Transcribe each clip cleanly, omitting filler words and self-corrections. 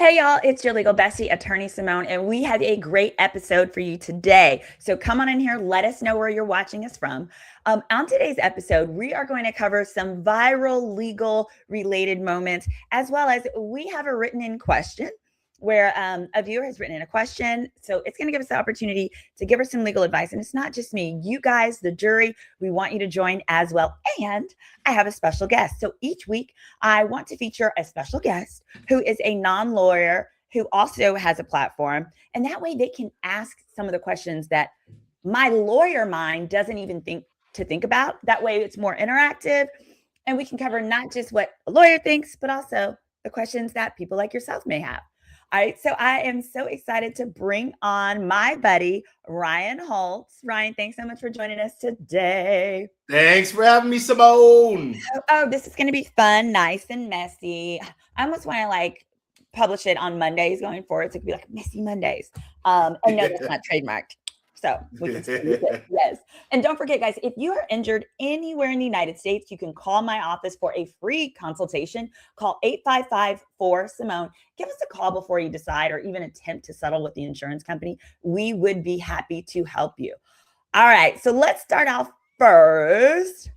Hey y'all, it's your legal bestie, attorney Symone, and we have a great episode for you today. So come on in here, let us know where you're watching us from. On today's episode, we are going to cover some viral legal related moments, as well as we have a written in question where a viewer has written in a question. So it's going to give us the opportunity to give her some legal advice. And it's not just me, you guys, the jury, we want you to join as well. And I have a special guest. So each week I want to feature a special guest who is a non-lawyer who also has a platform. And that way they can ask some of the questions that my lawyer mind doesn't even think about. That way it's more interactive and we can cover not just what a lawyer thinks, but also the questions that people like yourself may have. All right, so I am so excited to bring on my buddy, Ryan Holtz. Ryan, thanks so much for joining us today. Thanks for having me, Symone. Oh, this is going to be fun, nice, and messy. I almost want to publish it on Mondays going forward. So it could be like Messy Mondays. And no, that's not trademarked. So we can still use it. Yes. And don't forget, guys, if you are injured anywhere in the United States, you can call my office for a free consultation. Call 855-4-SYMONE. Give us a call before you decide or even attempt to settle with the insurance company. We would be happy to help you. All right. So let's start off first.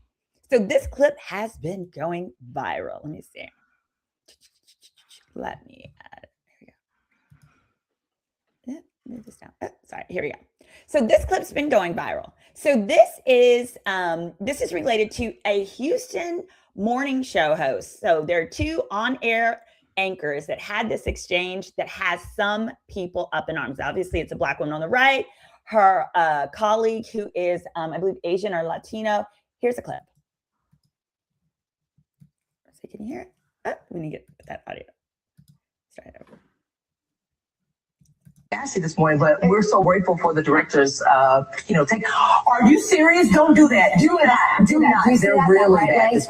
So this clip has been going viral. Let me see. Let me add it. Here we go. Move this down. Oh, sorry. Here we go. So this clip's been going viral. So this is related to a Houston morning show host. So there are two on-air anchors that had this exchange that has some people up in arms. Obviously, it's a Black woman on the right, her colleague who is, I believe, Asian or Latino. Here's a clip. So can you hear it? Oh, we need to get that audio. Start over. Ashley this morning, but we're so grateful for the directors. Are you serious? Don't do that. Do not. Do not. They're really bad.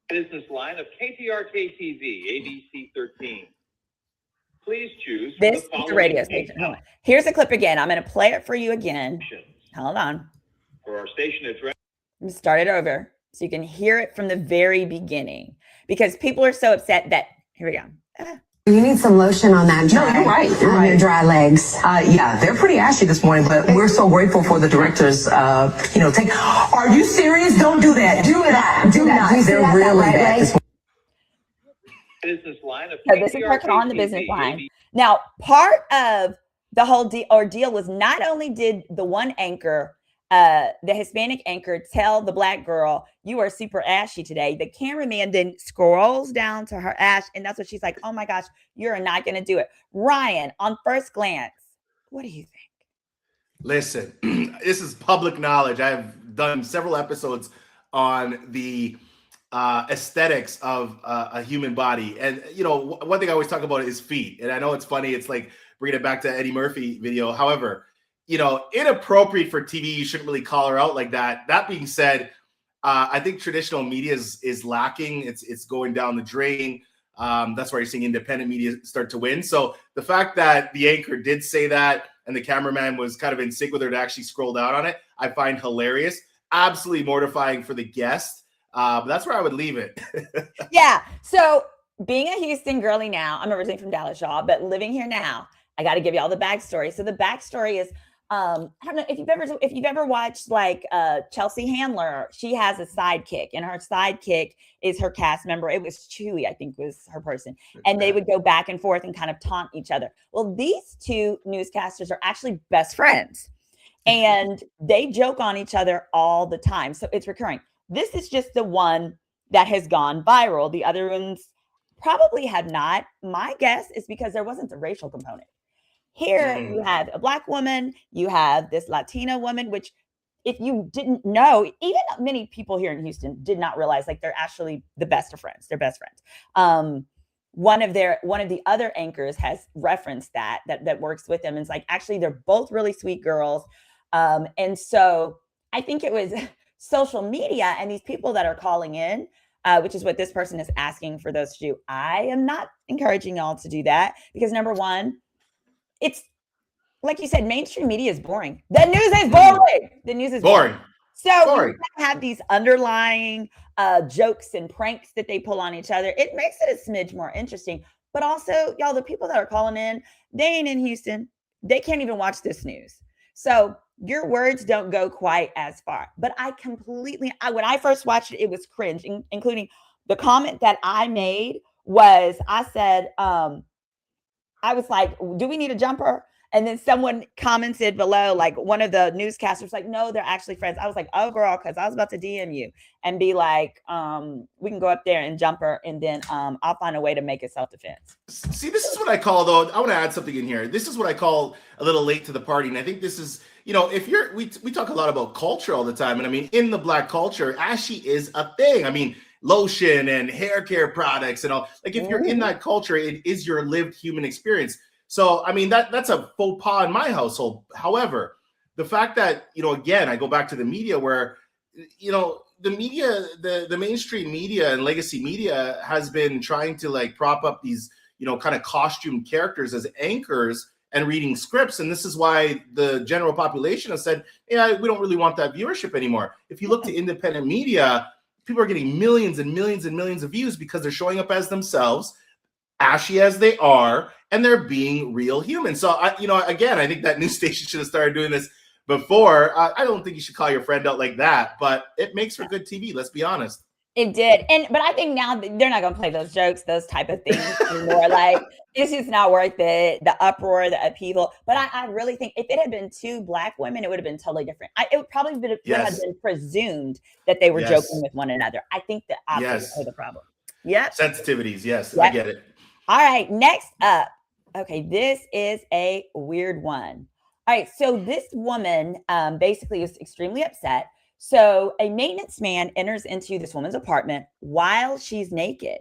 Business line of KTRK-TV, ABC 13. Please choose this is the radio station. Hold on. Here's a clip again. I'm going to play it for you again. Hold on. For our station address. Let me start it over so you can hear it from the very beginning because people are so upset that, here we go. You need some lotion on that dry. No, you're right. Your dry legs. Yeah, they're pretty ashy this morning, but we're so grateful for the directors. Are you serious? Don't do that. Do not. Do not. They're really bad this morning. Business line of so this is working on the business line. Now, part of the whole ordeal was not only did the one anchor, the Hispanic anchor, tell the Black girl, "You are super ashy today." The cameraman then scrolls down to her ash, and that's what she's like, "Oh my gosh, you're not going to do it." Ryan, on first glance, what do you think? Listen, this is public knowledge. I've done several episodes on the aesthetics of a human body. And, one thing I always talk about is feet. And I know it's funny. It's like bringing it back to Eddie Murphy video. However, inappropriate for TV. You shouldn't really call her out like that. That being said, I think traditional media is lacking. It's going down the drain. That's why you're seeing independent media start to win. So the fact that the anchor did say that and the cameraman was kind of in sync with her to actually scroll down on it, I find hilarious. Absolutely mortifying for the guest. But that's where I would leave it. Yeah. So being a Houston girly now, I'm originally from Dallas, y'all, but living here now, I got to give you all the backstory. So the backstory is, I don't know if you've ever watched Chelsea Handler. She has a sidekick, and her sidekick is her cast member. It was Chewy, I think, was her person, and they would go back and forth and kind of taunt each other. Well, these two newscasters are actually best friends, and they joke on each other all the time. So it's recurring. This is just the one that has gone viral. The other ones probably have not. My guess is because there wasn't the racial component. Here you have a Black woman, you have this Latina woman, which if you didn't know, even many people here in Houston did not realize they're actually the best of friends. They're best friends. One of the other anchors has referenced that works with them. And it's like, actually, they're both really sweet girls. And so I think it was social media and these people that are calling in, which is what this person is asking for those to do. I am not encouraging y'all to do that because number one, it's like you said, mainstream media is boring. The news is boring. The news is boring. So you have these underlying jokes and pranks that they pull on each other. It makes it a smidge more interesting. But also, y'all, the people that are calling in, they ain't in Houston. They can't even watch this news. So your words don't go quite as far. But I completely, when I first watched it, it was cringe, including the comment that I made was, I said, I was like, do we need a jumper? And then someone commented below, like one of the newscasters, like, no, they're actually friends. I was like, oh, girl, because I was about to DM you and be like, we can go up there and jumper, and then I'll find a way to make it self-defense. See, this is what I call, though, I want to add something in here. This is what I call a little late to the party. And I think this is, you know, if you're, we talk a lot about culture all the time. And I mean, in the Black culture, ashy is a thing. I mean, lotion and hair care products and all. Like, if you're in that culture, it is your lived human experience. So, I mean, that's a faux pas in my household. However, the fact that, you know, again, I go back to the media where, you know, the media, the mainstream media and legacy media has been trying to like prop up these, you know, kind of costume characters as anchors and reading scripts. And this is why the general population has said, yeah, we don't really want that viewership anymore. If you look to independent media, people are getting millions and millions and millions of views because they're showing up as themselves, ashy as they are, and they're being real humans. So, you know, again, I think that news station should have started doing this before. I don't think you should call your friend out like that, but it makes for good TV. Let's be honest. It did. But I think now they're not going to play those jokes, those type of things anymore. Like, it's just not worth it. The uproar, the upheaval. But I really think if it had been two Black women, it would have been totally different. It would probably would have been presumed that they were joking with one another. I think the opposite was the problem. Yep. Sensitivities. Yes, I get it. All right. Next up. Okay. This is a weird one. All right. So this woman basically is extremely upset. So a maintenance man enters into this woman's apartment while she's naked.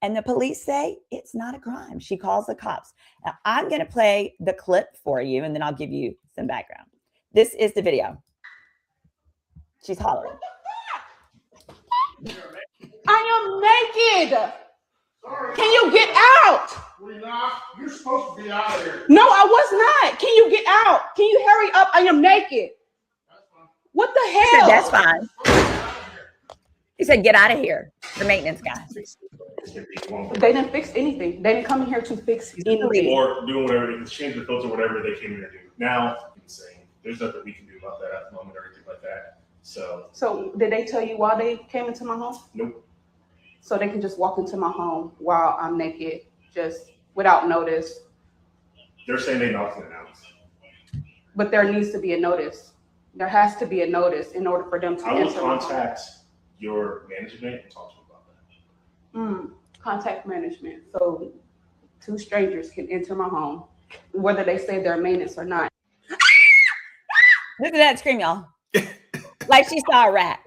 And the police say it's not a crime. She calls the cops. Now, I'm going to play the clip for you, and then I'll give you some background. This is the video. She's hollering. I am naked. Sorry. Can you get out? We're not. You're supposed to be out of here. No, I was not. Can you get out? Can you hurry up? I am naked. That's fine. What the He said, hell? that's fine. He said, get out of here. The maintenance guy. They didn't fix anything. They didn't come in here to fix anything. Or doing whatever, they change the filter, whatever they came here to do. Now, insane. There's nothing we can do about that at the moment or anything like that. So did they tell you why they came into my home? Nope. So they can just walk into my home while I'm naked, just without notice. They're saying they knocked it out. But there needs to be a notice. There has to be a notice in order for them to I will enter my home. contact your management and talk to them about that. Contact management. So two strangers can enter my home, whether they say they're maintenance or not. Look at that scream, y'all. Like she saw a rat.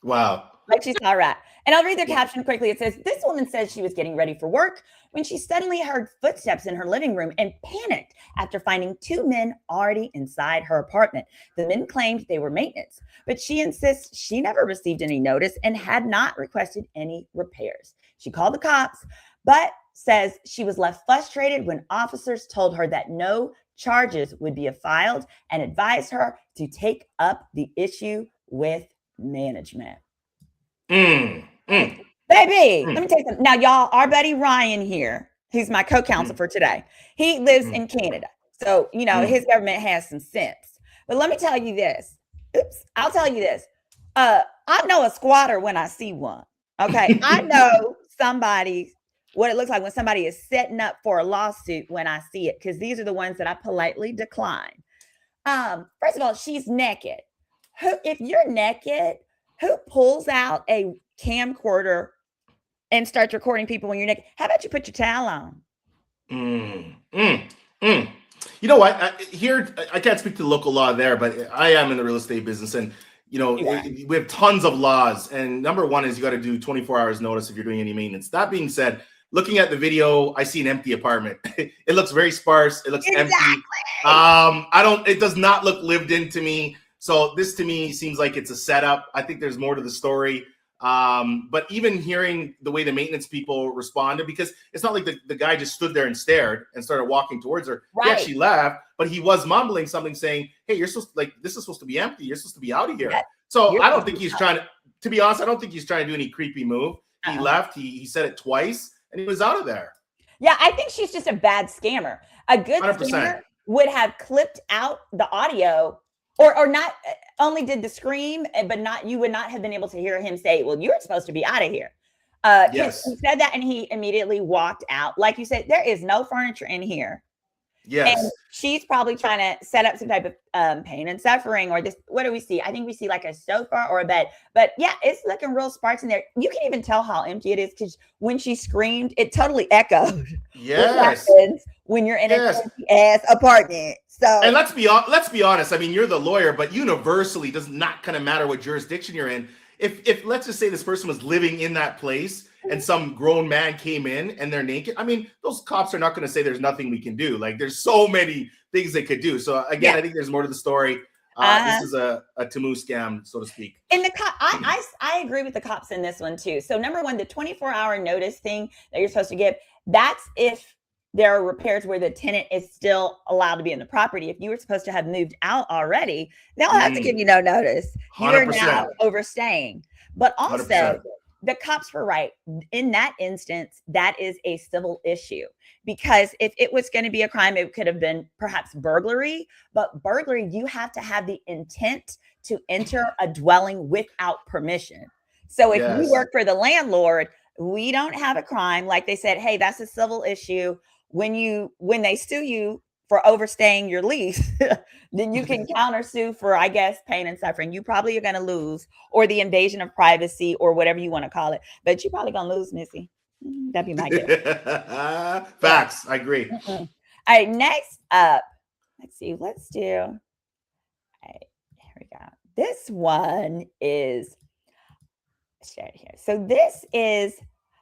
Wow. Like she saw a rat. And I'll read the caption quickly. It says, this woman says she was getting ready for work when she suddenly heard footsteps in her living room and panicked after finding two men already inside her apartment. The men claimed they were maintenance, but she insists she never received any notice and had not requested any repairs. She called the cops, but says she was left frustrated when officers told her that no charges would be filed and advised her to take up the issue with management. Baby, let me tell you something. Now, y'all, our buddy Ryan here, who's my co-counsel for today, he lives in Canada. So, you know, his government has some sense. But let me tell you this. I'll tell you this. I know a squatter when I see one. Okay. I know what it looks like when somebody is setting up for a lawsuit when I see it, because these are the ones that I politely decline. First of all, she's naked. If you're naked, who pulls out a camcorder and starts recording people when you're naked? How about you put your towel on? You know what? I can't speak to the local law there, but I am in the real estate business, and you know, we have tons of laws. And number one is you got to do 24 hours notice if you're doing any maintenance. That being said, looking at the video, I see an empty apartment. It looks very sparse. It looks empty. It does not look lived in to me. So this to me seems like it's a setup. I think there's more to the story. But even hearing the way the maintenance people responded, because it's not like the guy just stood there and stared and started walking towards her. Right. He actually left, but he was mumbling something saying, hey, this is supposed to be empty. You're supposed to be out of here. So I don't think he's trying to be honest, I don't think he's trying to do any creepy move. He left, he said it twice, and he was out of there. Yeah, I think she's just a bad scammer. A good 100%. scammer would have clipped out the audio or not only did the scream, but not you would not have been able to hear him say, well, you're supposed to be out of here. Yes. He said that and he immediately walked out. Like you said, there is no furniture in here. Yes. And she's probably trying to set up some type of pain and suffering or this. What do we see? I think we see like a sofa or a bed. But yeah, it's looking real sparse in there. You can even tell how empty it is because when she screamed, it totally echoed. Yes. What happens when you're in an empty ass apartment? So and let's be honest. I mean, you're the lawyer, but universally does not kind of matter what jurisdiction you're in. If let's just say this person was living in that place and some grown man came in and they're naked, I mean, those cops are not going to say there's nothing we can do. Like there's so many things they could do. So again, I think there's more to the story. This is a Temu scam, so to speak. And the cop, I agree with the cops in this one too. So number one, the 24-hour notice thing that you're supposed to give, that's if there are repairs where the tenant is still allowed to be in the property. If you were supposed to have moved out already, they'll have to give you no notice. You're 100%. now overstaying. But also, 100%. the cops were right. In that instance, that is a civil issue. Because if it was going to be a crime, it could have been perhaps burglary. But burglary, you have to have the intent to enter a dwelling without permission. So if you work for the landlord, we don't have a crime. Like they said, hey, that's a civil issue. When they sue you for overstaying your lease, then you can countersue for, I guess, pain and suffering. You probably are going to lose, or the invasion of privacy, or whatever you want to call it. But you're probably going to lose, Missy. That'd be my guess. Facts. I agree. All right, next up, let's see. Let's do. All right, here we go. This one is shared here. So this is.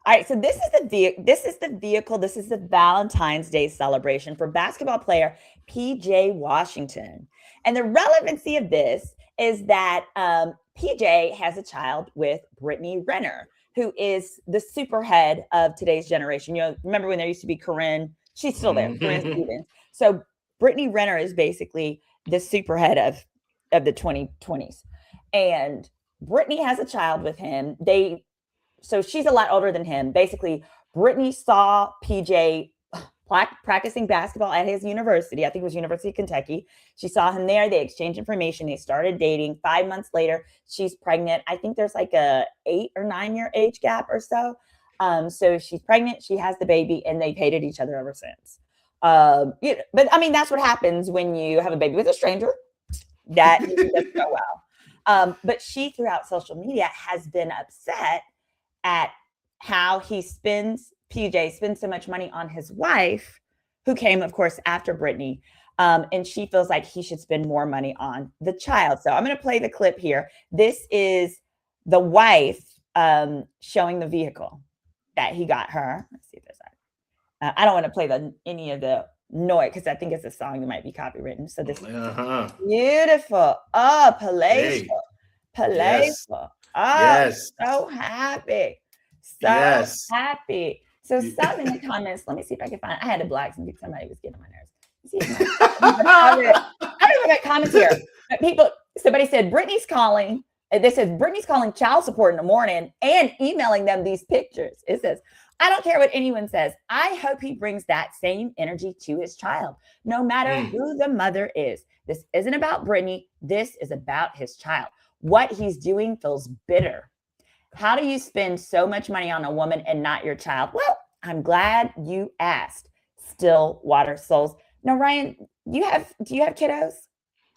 All right, so this is the vehicle. This is the Valentine's Day celebration for basketball player PJ Washington. And the relevancy of this is that PJ has a child with Brittany Renner, who is the superhead of today's generation. You know, remember when there used to be Corinne? She's still there, Corinne Stevens. So Brittany Renner is basically the superhead of the 2020s. And Brittany has a child with him. So she's a lot older than him. Basically, Brittany saw PJ practicing basketball at his university. I think it was University of Kentucky. She saw him there. They exchanged information. They started dating. 5 months later, she's pregnant. I think there's like a 8 or 9 year age gap or so. So she's pregnant. She has the baby, and they've hated each other ever since. But I mean, that's what happens when you have a baby with a stranger. That doesn't go well. But she, throughout social media, has been upset at how PJ spends so much money on his wife, who came, of course, after Brittany. And she feels like he should spend more money on the child. So I'm going to play the clip here. This is the wife showing the vehicle that he got her. Let's see if there's that. I don't want to play any of the noise because I think it's a song that might be copywritten. So this is beautiful. Oh, palatial. Yes. Oh, Yes. so happy. Happy. So some in the comments, let me see if I can find it. I had to block somebody was getting on my nerves. I don't even got comments here. Somebody said Brittany's calling. This says Brittany's calling child support in the morning and emailing them these pictures. It says, I don't care what anyone says. I hope he brings that same energy to his child, no matter who the mother is. This isn't about Brittany. This is about his child. What he's doing feels bitter. How do you spend so much money on a woman and not your child? Well, I'm glad you asked. Still water souls. Now, Ryan, do you have kiddos?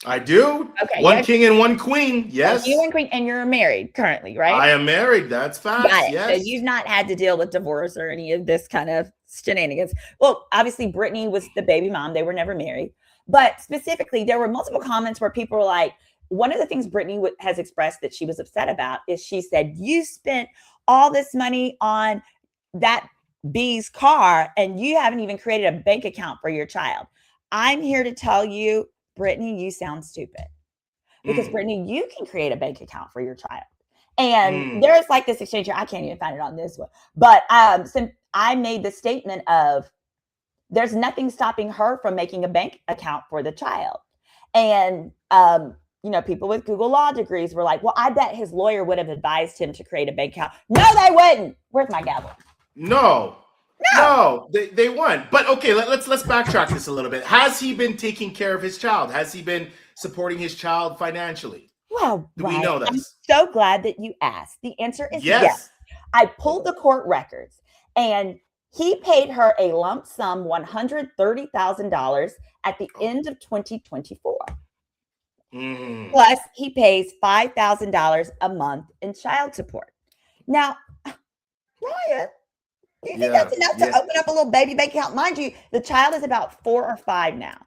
I do. Okay. One king and one queen. Yes. You and queen, and you're married currently, right? I am married. That's facts. Got it. Yes. So you've not had to deal with divorce or any of this kind of shenanigans. Well, obviously, Brittany was the baby mom. They were never married. But specifically, there were multiple comments where people were like, one of the things Brittany has expressed that she was upset about is she said, you spent all this money on that B's car and you haven't even created a bank account for your child. I'm here to tell you, Brittany, you sound stupid. Because Brittany, you can create a bank account for your child. And there's like this exchange here. I can't even find it on this one. But so I made the statement of there's nothing stopping her from making a bank account for the child. And people with Google Law degrees were like, well, I bet his lawyer would have advised him to create a bank account. No, they wouldn't. Where's my gavel? No. No, they won. But okay, let's backtrack this a little bit. Has he been taking care of his child? Has he been supporting his child financially? Well, Do we know I'm this? so glad that you asked. The answer is yes. Yes. I pulled the court records, and he paid her a lump sum, $130,000 at the end of 2024. Mm. Plus, he pays $5,000 a month in child support. Now, Ryan, do you think that's enough to open up a little baby bank account? Mind you, the child is about 4 or 5 now.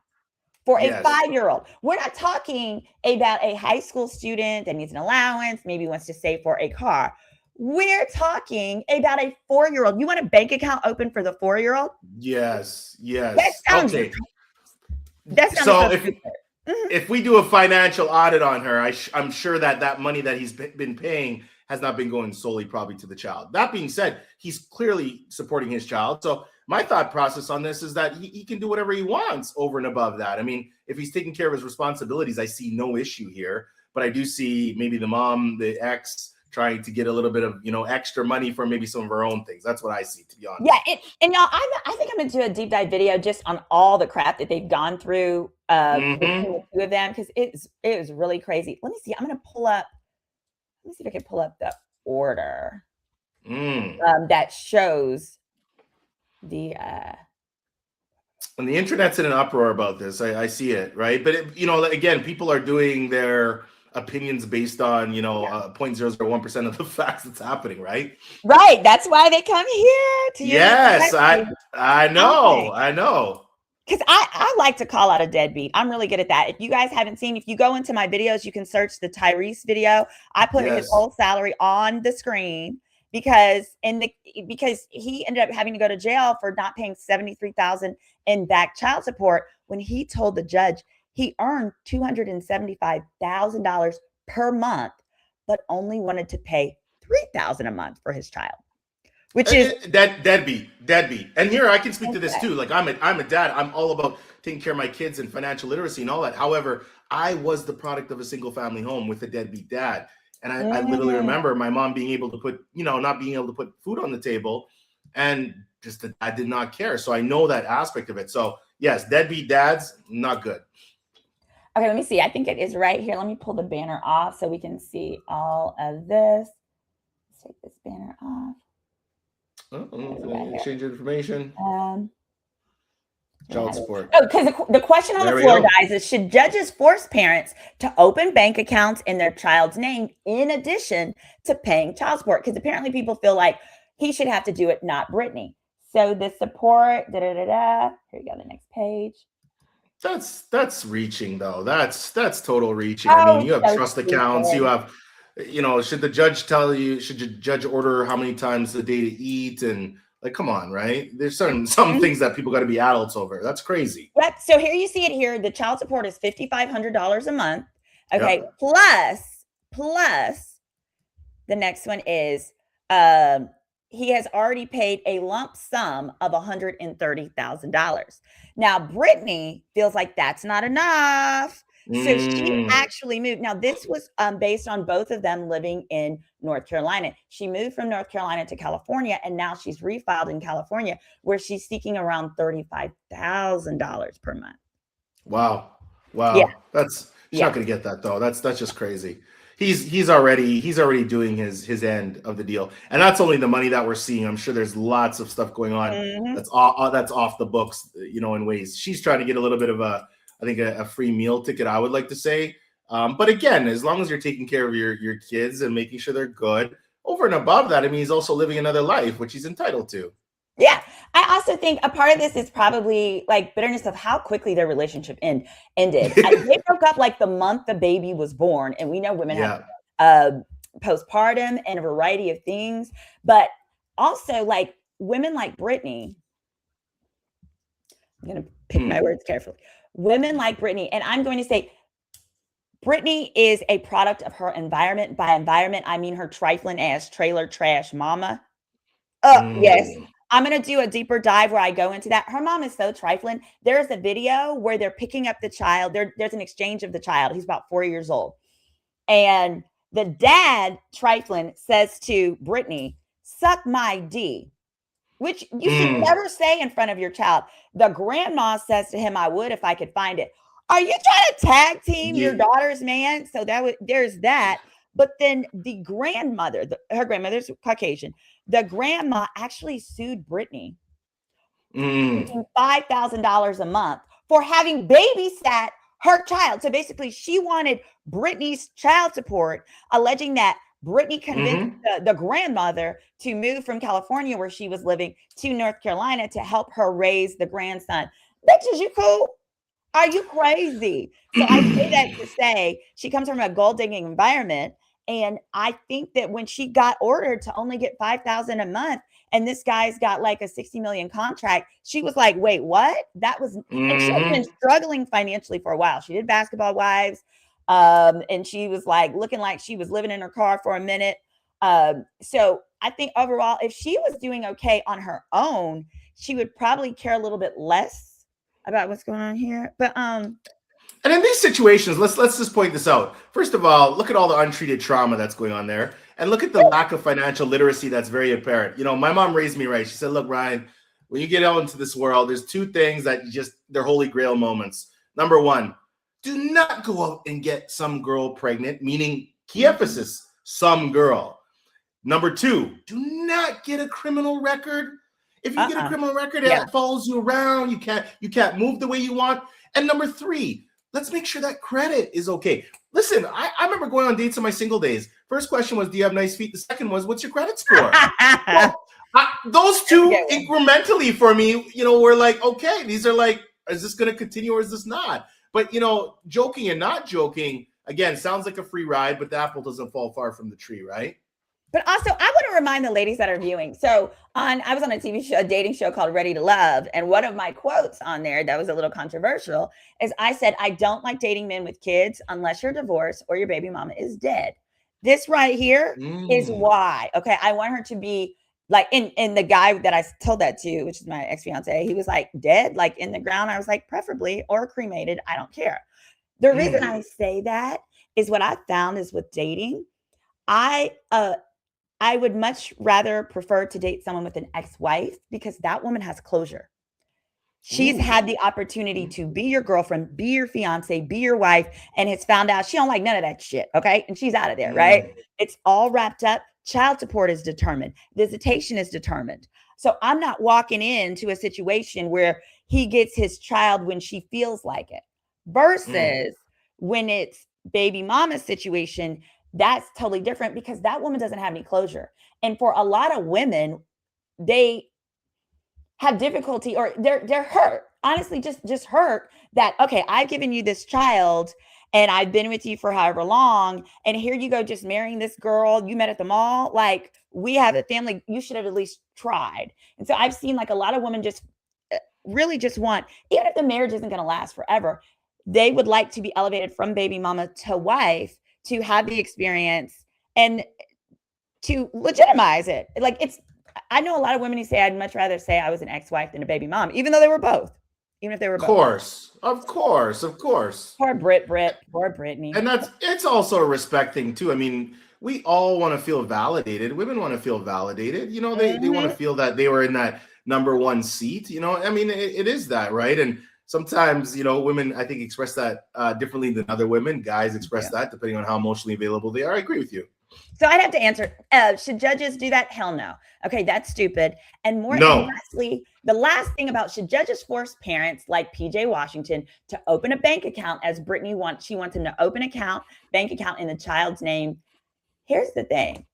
For a 5-year-old, we're not talking about a high school student that needs an allowance, maybe wants to save for a car. We're talking about a 4-year-old. You want a bank account open for the 4-year-old? Yes. That sounds Okay. so if we do a financial audit on her, I'm sure that money that he's been paying has not been going solely probably to the child. That being said, he's clearly supporting his child. So my thought process on this is that he can do whatever he wants over and above that. I mean, if he's taking care of his responsibilities, I see no issue here. But I do see maybe the mom, the ex, trying to get a little bit of, extra money for maybe some of her own things. That's what I see, to be honest. Yeah, and y'all, I think I'm going to do a deep dive video just on all the crap that they've gone through between the two of them, because it was really crazy. Let me see. I'm going to pull up. Let me see if I can pull up the order that shows the and the internet's in an uproar about this. I see it, right? But again, people are doing their opinions based on 0.001% of the facts that's happening, right? Right. That's why they come here to yes, I know. Because I like to call out a deadbeat. I'm really good at that. If you guys haven't seen, if you go into my videos, you can search the Tyrese video. I put his whole salary on the screen because he ended up having to go to jail for not paying $73,000 in back child support when he told the judge he earned $275,000 per month, but only wanted to pay $3,000 a month for his child. Which is deadbeat. And here I can speak to this too. Like I'm a dad. I'm all about taking care of my kids and financial literacy and all that. However, I was the product of a single family home with a deadbeat dad. And I literally remember my mom being able to not being able to put food on the table, and just that I did not care. So I know that aspect of it. So yes, deadbeat dads, not good. Okay, let me see. I think it is right here. Let me pull the banner off so we can see all of this. Let's take this banner off. Exchange information. Child support. Oh, because the question on the floor, guys, is should judges force parents to open bank accounts in their child's name in addition to paying child support? Because apparently people feel like he should have to do it, not Brittany. So the support, Here you go, the next page. That's reaching though. That's total reaching. I mean, you have trust accounts. You have, should the judge tell you? Should the judge order how many times a day to eat? And like, come on, right? There's some things that people got to be adults over. That's crazy. Yep. So here you see it here. The child support is $5,500 a month. Okay. Yep. Plus, the next one is he has already paid a lump sum of $130,000. Now, Brittany feels like that's not enough. So she actually moved. Now, this was based on both of them living in North Carolina. She moved from North Carolina to California, and now she's refiled in California, where she's seeking around $35,000 per month. Wow. Yeah. She's not going to get that though. That's just crazy. He's already doing his end of the deal, and that's only the money that we're seeing. I'm sure there's lots of stuff going on that's off the books, in ways. She's trying to get a little bit of a free meal ticket, I would like to say. But again, as long as you're taking care of your kids and making sure they're good, over and above that, I mean, he's also living another life, which he's entitled to. Yeah. I also think a part of this is probably like bitterness of how quickly their relationship ended. They broke up like the month the baby was born. And we know women have postpartum and a variety of things. But also like women like Brittany, I'm going to pick my words carefully. Women like Brittany, and I'm going to say Brittany is a product of her environment. By environment, I mean her trifling ass trailer trash mama. Yes. I'm going to do a deeper dive where I go into that. Her mom is so trifling. There's a video where they're picking up the child. There's an exchange of the child. He's about 4 years old. And the dad, trifling, says to Brittany, "Suck my D," which you should never say in front of your child. The grandma says to him, I would if I could find it. Are you trying to tag team your daughter's man? So there's that. But then the grandmother, her grandmother's Caucasian, the grandma actually sued Brittany $5,000 a month for having babysat her child. So basically, she wanted Brittany's child support, alleging that Brittany convinced the grandmother to move from California, where she was living, to North Carolina to help her raise the grandson. Bitches, you cool? Are you crazy? So I say that to say she comes from a gold digging environment. And I think that when she got ordered to only get $5,000 a month, and this guy's got like a 60 million contract, she was like, wait, what? That was, and she's been struggling financially for a while. She did Basketball Wives. And she was like looking like she was living in her car for a minute. So I think overall, if she was doing okay on her own, she would probably care a little bit less about what's going on here. But and in these situations, let's just point this out. First of all, look at all the untreated trauma that's going on there, and look at the lack of financial literacy that's very apparent. You know, my mom raised me right. She said, "Look, Ryan, when you get out into this world, there's two things that they're holy grail moments. Number one, do not go out and get some girl pregnant," meaning key emphasis, some girl. Number two, do not get a criminal record. If you get a criminal record, it follows you around. You can't move the way you want. And number three, let's make sure that credit is okay. Listen, I remember going on dates in my single days. First question was, do you have nice feet? The second was, what's your credit score? Well, those two incrementally for me, were like, okay, these are like, is this going to continue or is this not? But, joking and not joking, again, sounds like a free ride, but the apple doesn't fall far from the tree, right? But also, I want to remind the ladies that are viewing. So I was on a TV show, a dating show called Ready to Love. And one of my quotes on there that was a little controversial is I said, I don't like dating men with kids unless you're divorced or your baby mama is dead. This right here is why. Okay. I want her to be like, in the guy that I told that to, which is my ex-fiance, he was like dead, like in the ground. I was like, preferably, or cremated. I don't care. The reason I say that is what I found is with dating, I would much rather prefer to date someone with an ex-wife because that woman has closure. She's had the opportunity to be your girlfriend, be your fiance, be your wife, and has found out she don't like none of that shit, okay? And she's out of there, right? It's all wrapped up. Child support is determined. Visitation is determined. So I'm not walking into a situation where he gets his child when she feels like it versus when it's baby mama's situation. That's totally different because that woman doesn't have any closure. And for a lot of women, they have difficulty or they're hurt. Honestly, just hurt that, okay, I've given you this child and I've been with you for however long. And here you go, just marrying this girl you met at the mall. Like, we have a family. You should have at least tried. And so I've seen like a lot of women just really just want, even if the marriage isn't going to last forever, they would like to be elevated from baby mama to wife, to have the experience and to legitimize it. Like I know a lot of women who say, I'd much rather say I was an ex-wife than a baby mom, even though they were both, even if they were both. Of course. Poor poor Brittany. And it's also a respect thing too. I mean, we all want to feel validated. Women want to feel validated. They want to feel that they were in that number one seat. I mean, it is that, right? And sometimes, women, I think, express that differently than other women. Guys express that depending on how emotionally available they are. I agree with you. So I'd have to answer, should judges do that? Hell no. Okay, that's stupid. And lastly, the last thing about, should judges force parents like PJ Washington to open a bank account as Brittany wants? She wants him to open bank account in the child's name. Here's the thing.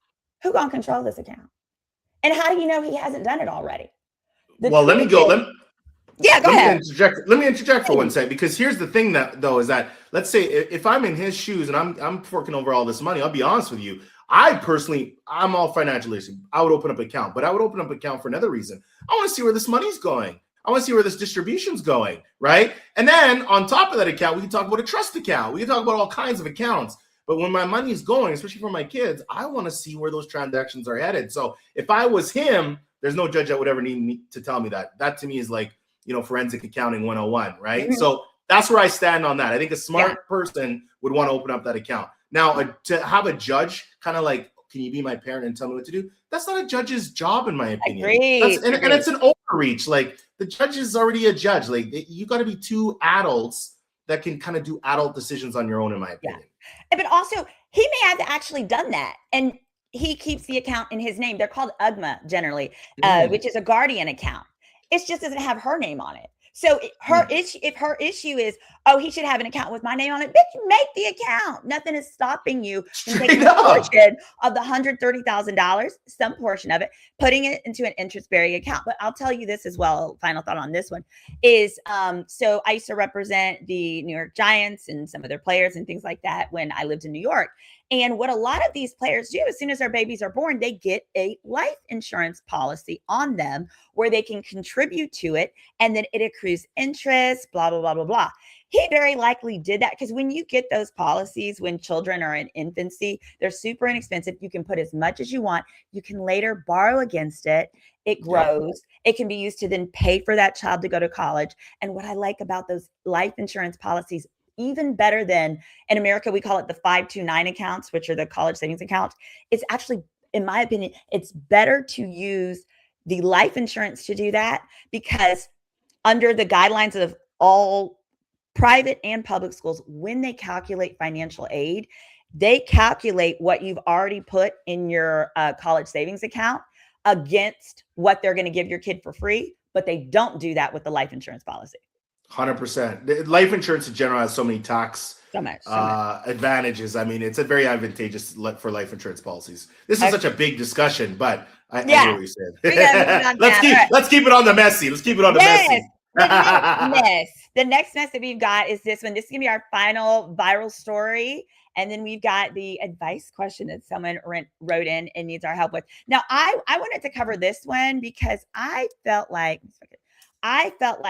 Who gonna control this account? And how do you know he hasn't done it already? Well, let me go. Go ahead. Let me interject for one second, because here's the thing is that let's say if I'm in his shoes and I'm forking over all this money, I'll be honest with you. I'm all financial literacy. I would open up an account, but I would open up an account for another reason. I want to see where this money's going. I want to see where this distribution's going, right? And then on top of that account, we can talk about a trust account. We can talk about all kinds of accounts. But when my money is going, especially for my kids, I want to see where those transactions are headed. So if I was him, there's no judge that would ever need me to tell me that. That to me is like, forensic accounting 101, right? Mm-hmm. So that's where I stand on that. I think a smart person would want to open up that account. Now, to have a judge kind of like can you be my parent and tell me what to do? That's not a judge's job, in my opinion. Agreed. And it's an overreach. Like, the judge is already a judge. Like, you got to be two adults that can kind of do adult decisions on your own, in my opinion. But also, he may have actually done that, and he keeps the account in his name. They're called UGMA generally, which is a guardian account. It just doesn't have her name on it. So if her issue is, oh, he should have an account with my name on it, bitch, make the account. Nothing is stopping you from taking a portion of the $130,000, some portion of it, putting it into an interest-bearing account. But I'll tell you this as well, final thought on this one, is so I used to represent the New York Giants and some of their players and things like that when I lived in New York. And what a lot of these players do, as soon as their babies are born, they get a life insurance policy on them where they can contribute to it, and then it accrues interest, blah, blah, blah, blah, blah. He very likely did that because when you get those policies, when children are in infancy, they're super inexpensive. You can put as much as you want. You can later borrow against it. It grows. It can be used to then pay for that child to go to college. And what I like about those life insurance policies, even better than in America, we call it the 529 accounts, which are the college savings accounts. It's actually, in my opinion, it's better to use the life insurance to do that, because under the guidelines of all private and public schools, when they calculate financial aid, they calculate what you've already put in your college savings account against what they're going to give your kid for free, but they don't do that with the life insurance policy. 100%. Life insurance in general has so many tax advantages. I mean, it's a very advantageous for life insurance policies. This is such a big discussion, but I hear what you said. Let's keep it on the messy. Let's keep it on the messy. The next mess that we've got is this one. This is going to be our final viral story. And then we've got the advice question that someone wrote in and needs our help with. Now, I wanted to cover this one because I felt like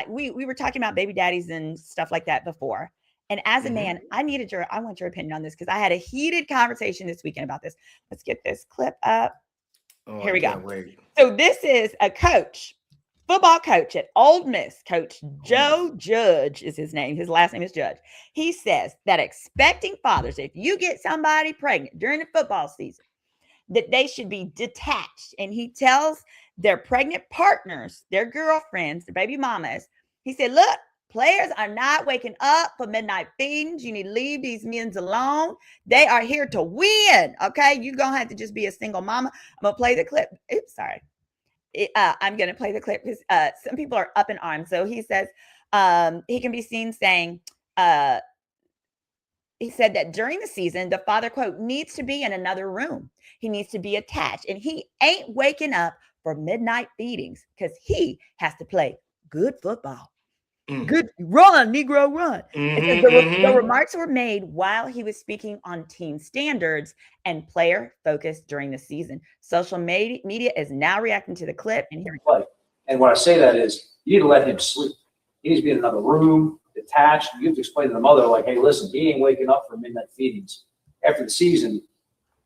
we were talking about baby daddies and stuff like that before. And as a man, I want your opinion on this because I had a heated conversation this weekend about this. Let's get this clip up. Oh, here we go. Wait. So this is a football coach at Ole Miss, Coach Joe Judge is his name. His last name is Judge. He says that expecting fathers, if you get somebody pregnant during the football season, that they should be detached. And he tells their pregnant partners, their girlfriends, their baby mamas, he said, look, players are not waking up for midnight feedings. You need to leave these men alone. They are here to win. Okay. You're going to have to just be a single mama. I'm going to play the clip. Oops, sorry. I'm going to play the clip because some people are up in arms. So he says he can be seen saying, he said that during the season, the father, quote, needs to be in another room. He needs to be attached, and he ain't waking up for midnight feedings because he has to play good football. Good run, Negro run. The remarks were made while he was speaking on team standards and player focus during the season. Social media is now reacting to the clip. And here we go. And what I say that is, you need to let him sleep. He needs to be in another room, detached. You have to explain to the mother, like, hey, listen, he ain't waking up for midnight feedings. After the season,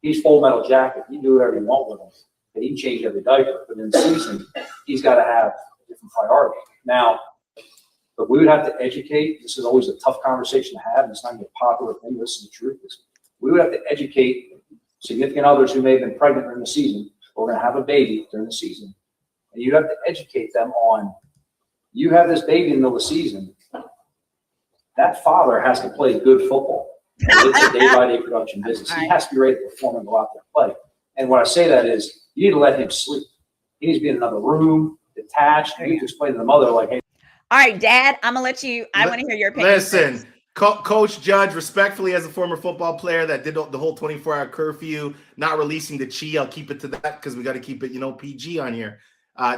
he's full metal jacket. You can do whatever you want with him. But he can change every diaper. But in the season, he's got to have a different priority. Now, but we would have to educate. This is always a tough conversation to have. It's not a popular thing. This is the truth. We would have to educate significant others who may have been pregnant during the season or going to have a baby during the season. And you'd have to educate them on, you have this baby in the middle of the season. That father has to play good football. It's a day-by-day production business. He has to be ready to perform and go out there and play. And what I say that is, you need to let him sleep. He needs to be in another room, detached. You need to explain to the mother, like, hey, all right, Dad, I'm going to let you, I want to hear your opinion. Listen, Coach Judge, respectfully, as a former football player that did the whole 24-hour curfew, not releasing the chi, I'll keep it to that because we got to keep it, PG on here.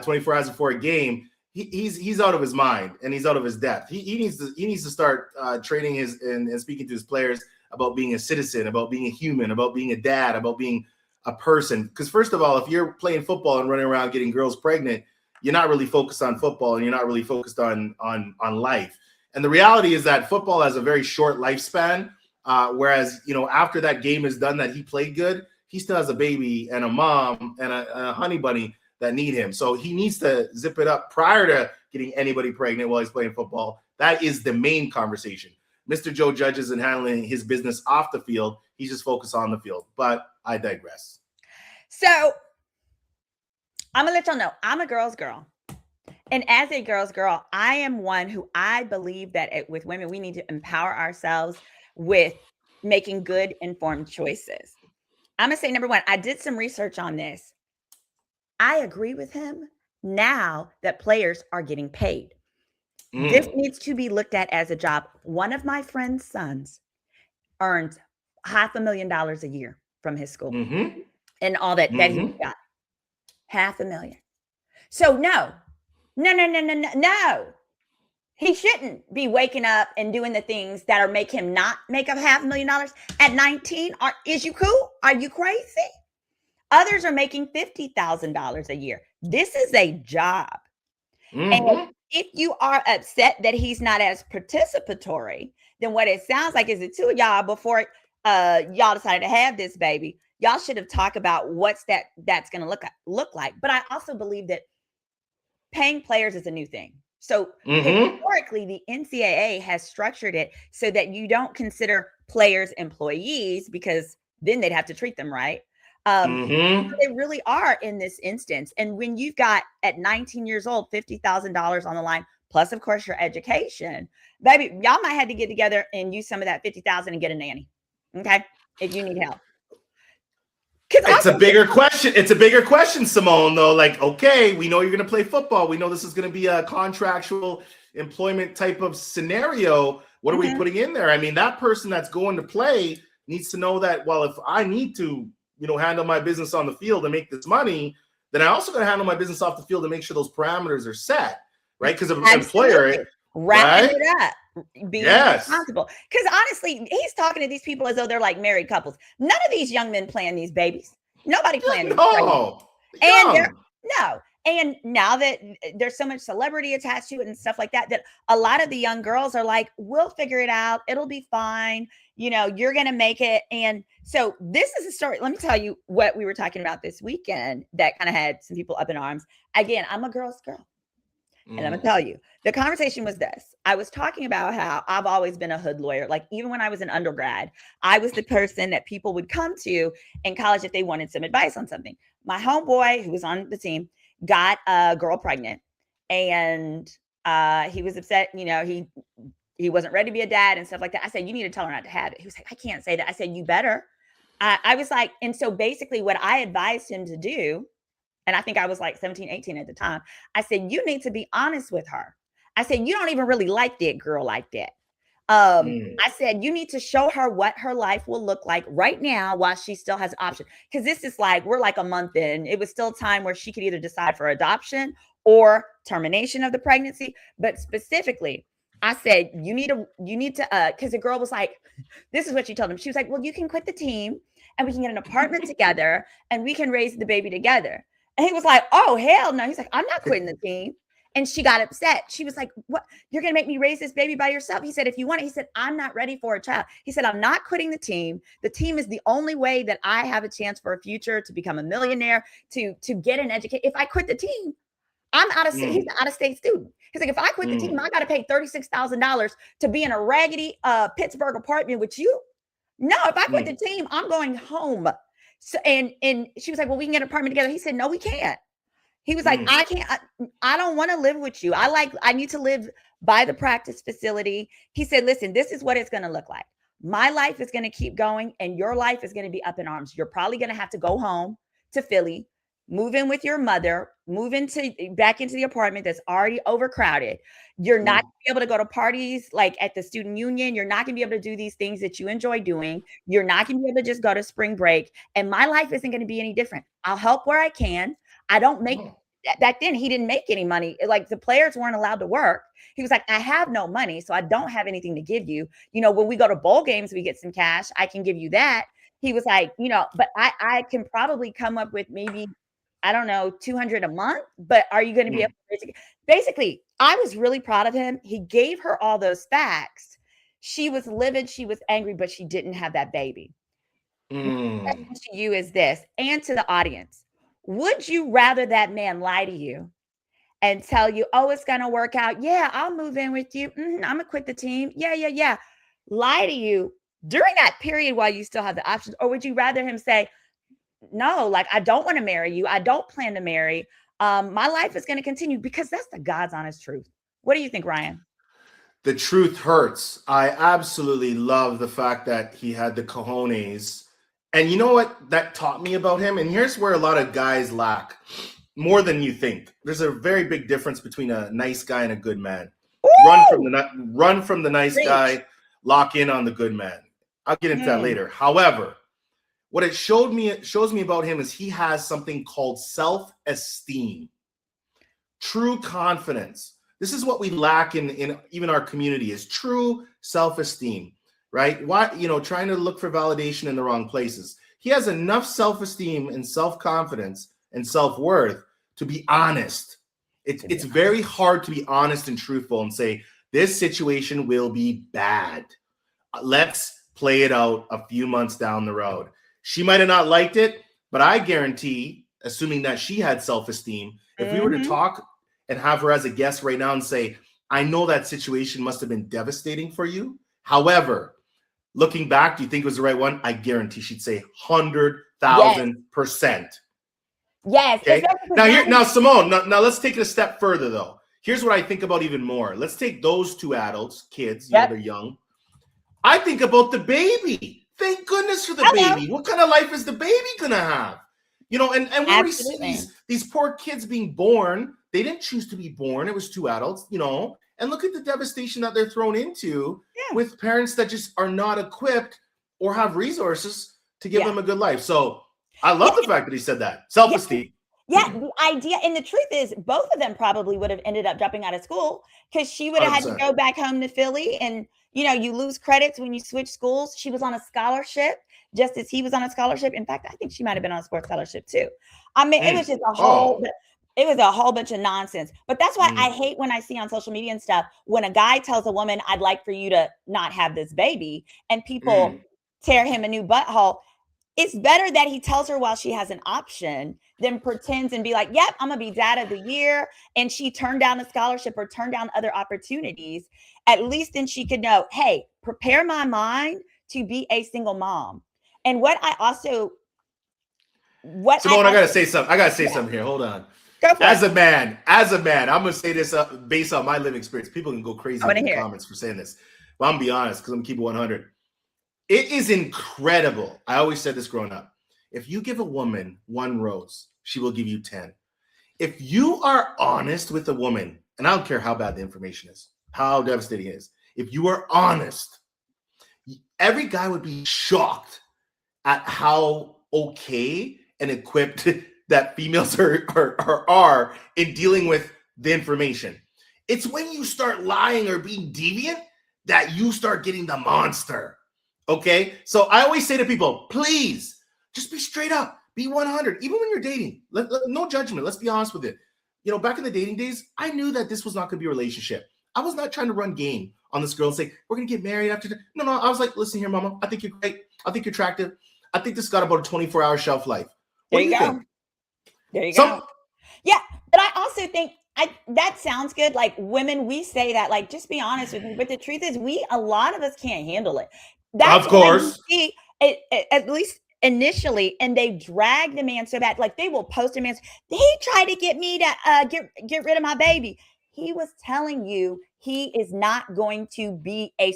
24 hours before a game, he's out of his mind and he's out of his depth. He needs to start training and speaking to his players about being a citizen, about being a human, about being a dad, about being a person. Because first of all, if you're playing football and running around getting girls pregnant, you're not really focused on football and you're not really focused on life. And the reality is that football has a very short lifespan. Whereas, after that game is done, that he played good, he still has a baby and a mom and a honey bunny that need him. So he needs to zip it up prior to getting anybody pregnant while he's playing football. That is the main conversation. Mr. Joe Judge isn't handling his business off the field. He's just focused on the field. But I digress. So I'm gonna let y'all know I'm a girl's girl. And as a girl's girl, I am one who I believe that with women, we need to empower ourselves with making good, informed choices. I'm gonna say number one, I did some research on this. I agree with him now that players are getting paid. This needs to be looked at as a job. One of my friend's sons earns $500,000 a year from his school and all that he got. $500,000. So no. He shouldn't be waking up and doing the things that are make him not make up $500,000 at 19. Is you cool? Are you crazy? Others are making $50,000 a year. This is a job. And if you are upset that he's not as participatory, then what it sounds like is the two of y'all before y'all decided to have this baby, y'all should have talked about what's that's going to look like. But I also believe that paying players is a new thing. So historically, the NCAA has structured it so that you don't consider players employees because then they'd have to treat them right. They really are in this instance. And when you've got at 19 years old, $50,000 on the line, plus of course your education, baby, y'all might have to get together and use some of that $50,000 and get a nanny. Okay. If you need help. It's a bigger question. It's a bigger question, Symone, though. Like, okay, we know you're going to play football. We know this is going to be a contractual employment type of scenario. What are we putting in there? I mean, that person that's going to play needs to know that, well, if I need to, handle my business on the field and make this money, then I also got to handle my business off the field and make sure those parameters are set, right? Because of an employer, wrapping it up, being responsible. Because honestly, he's talking to these people as though they're like married couples. None of these young men plan these babies. Nobody planned these babies. And now that there's so much celebrity attached to it and stuff like that, that a lot of the young girls are like, we'll figure it out. It'll be fine. You're going to make it. And so this is a story. Let me tell you what we were talking about this weekend that kind of had some people up in arms. Again, I'm a girl's girl. And I'm going to tell you, the conversation was this. I was talking about how I've always been a hood lawyer. Like even when I was an undergrad, I was the person that people would come to in college if they wanted some advice on something. My homeboy who was on the team got a girl pregnant and he was upset. He wasn't ready to be a dad and stuff like that. I said, you need to tell her not to have it. He was like, I can't say that. I said, you better. I was like, and so basically what I advised him to do, and I think I was like 17, 18 at the time. I said, you need to be honest with her. I said, you don't even really like that girl like that. I said, you need to show her what her life will look like right now while she still has option. Because this is like, we're like a month in. It was still time where she could either decide for adoption or termination of the pregnancy. But specifically, I said, you need to, because the girl was like, this is what she told him. She was like, well, you can quit the team and we can get an apartment together and we can raise the baby together. And he was like, oh, hell no. He's like, I'm not quitting the team. And she got upset. She was like, what? You're going to make me raise this baby by yourself? He said, if you want it, he said, I'm not ready for a child. He said, I'm not quitting the team. The team is the only way that I have a chance for a future to become a millionaire, to get an education. If I quit the team, I'm out of state. He's an out-of-state student. He's like, if I quit the team, I got to pay $36,000 to be in a raggedy Pittsburgh apartment with you. No, if I quit the team, I'm going home. So, and she was like, well, we can get an apartment together. He said, no, we can't. He was like, I can't, I don't want to live with you. I need to live by the practice facility. He said, listen, this is what it's going to look like. My life is going to keep going and your life is going to be up in arms. You're probably going to have to go home to Philly, move in with your mother, move back into the apartment that's already overcrowded. You're not going to be able to go to parties like at the student union. You're not going to be able to do these things that you enjoy doing. You're not going to be able to just go to spring break. And my life isn't going to be any different. I'll help where I can. I don't make back then. He didn't make any money. Like the players weren't allowed to work. He was like, I have no money, so I don't have anything to give you. When we go to bowl games, we get some cash. I can give you that. He was like, but I can probably come up with maybe, I don't know, $200 a month. But are you going to be able to basically? I was really proud of him. He gave her all those facts. She was livid. She was angry, but she didn't have that baby. My question to you is this, and to the audience. Would you rather that man lie to you and tell you, oh, it's going to work out? Yeah, I'll move in with you. I'm going to quit the team. Yeah. Lie to you during that period while you still have the options? Or would you rather him say, no, like, I don't want to marry you. I don't plan to marry. My life is going to continue, because that's the God's honest truth. What do you think, Ryan? The truth hurts. I absolutely love the fact that he had the cojones. And you know what that taught me about him? And here's where a lot of guys lack more than you think. There's a very big difference between a nice guy and a good man. Run from the nice guy, lock in on the good man. I'll get into that later. However, what it shows me about him is he has something called self-esteem, true confidence. This is what we lack in even our community, is true self-esteem, right? Why, trying to look for validation in the wrong places. He has enough self-esteem and self-confidence and self-worth to be honest. It's very hard to be honest and truthful and say, this situation will be bad. Let's play it out a few months down the road. She might have not liked it, but I guarantee, assuming that she had self-esteem, if we were to talk and have her as a guest right now and say, I know that situation must have been devastating for you. However, looking back, do you think it was the right one? I guarantee she'd say 100,000%. Yes. Okay. Now, Symone, now let's take it a step further, though. Here's what I think about even more. Let's take those two adults, kids, they're young. I think about the baby. Thank goodness for the baby. What kind of life is the baby gonna have? And when we see these poor kids being born, they didn't choose to be born. It was two adults, and look at the devastation that they're thrown into with parents that just are not equipped or have resources to give them a good life. So I love the fact that he said that. Self-esteem. Yeah, the idea, and the truth is, both of them probably would have ended up dropping out of school, because she would have had to go back home to Philly, and you lose credits when you switch schools. She was on a scholarship, just as he was on a scholarship. In fact, I think she might have been on a sports scholarship too. I mean, it was just a whole bunch of nonsense. But that's why I hate when I see on social media and stuff, when a guy tells a woman, I'd like for you to not have this baby, and people tear him a new butthole. It's better that he tells her while she has an option than pretends and be like, yep, I'm going to be dad of the year. And she turned down a scholarship or turned down other opportunities. At least then she could know, hey, prepare my mind to be a single mom. And Symone, I got to say something. I got to say something here. Hold on. As a man, I'm going to say this based on my lived experience. People can go crazy in the comments for saying this. But I'm going to be honest, because I'm going to keep it 100. It is incredible. I always said this growing up. If you give a woman one rose, she will give you 10. If you are honest with a woman, and I don't care how bad the information is, how devastating it is, if you are honest, every guy would be shocked at how okay and equipped that females are in dealing with the information. It's when you start lying or being deviant that you start getting the monster. Okay, so I always say to people, please just be straight up, be 100, even when you're dating. No judgment. Let's be honest with it. Back in the dating days, I knew that this was not going to be a relationship. I was not trying to run game on this girl and say, we're going to get married after. No, I was like, listen here, mama, I think you're great. I think you're attractive. I think this got about a 24-hour shelf life. What do you think? There you go. Yeah, but I also think that sounds good. Like, women, we say that, like, just be honest with me. But the truth is, a lot of us can't handle it. That's of course. At least initially, and they drag the man so bad. Like, they will post a man. He tried to get me to get rid of my baby. He was telling you he is not going to be a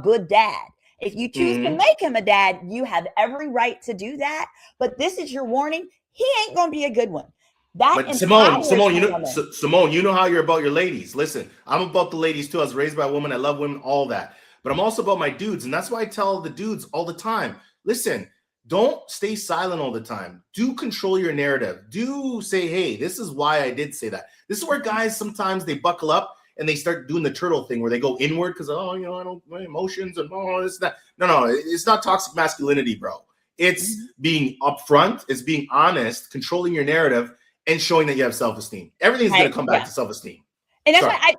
good dad. If you choose to make him a dad, you have every right to do that. But this is your warning. He ain't going to be a good one. But Symone, you know how you're about your ladies. Listen, I'm about the ladies too. I was raised by a woman. I love women, all that. But I'm also about my dudes. And that's why I tell the dudes all the time, listen, don't stay silent all the time. Do control your narrative. Do say, hey, this is why I did say that. This is where guys, sometimes they buckle up and they start doing the turtle thing where they go inward because, I don't, my emotions and this, that. No, it's not toxic masculinity, bro. It's being upfront. It's being honest, controlling your narrative, and showing that you have self-esteem. Everything's going to come back to self-esteem. And that's why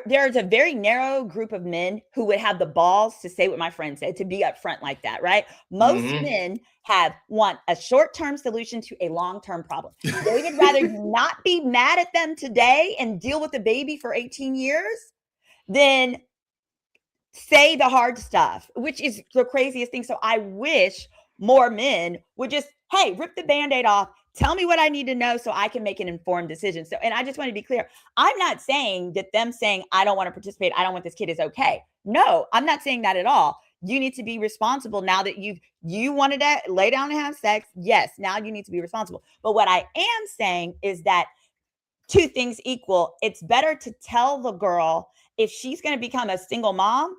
there's a very narrow group of men who would have the balls to say what my friend said, to be upfront like that, right? Most men want a short-term solution to a long-term problem. They would rather not be mad at them today and deal with the baby for 18 years than say the hard stuff, which is the craziest thing. So I wish more men would just hey, rip the Band-Aid off. Tell me what I need to know so I can make an informed decision. So, and I just want to be clear. I'm not saying that them saying, I don't want to participate, I don't want this kid is okay. No, I'm not saying that at all. You need to be responsible now that you wanted to lay down and have sex. Yes, now you need to be responsible. But what I am saying is that two things equal. It's better to tell the girl if she's going to become a single mom,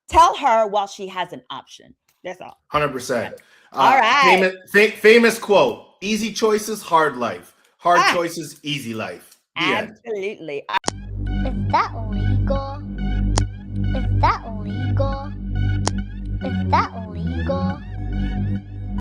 tell her while she has an option. That's all. 100%. All right. Famous quote: "Easy choices, hard life. Hard choices, easy life." The end. Absolutely. Is that illegal? Is that illegal? Is that illegal?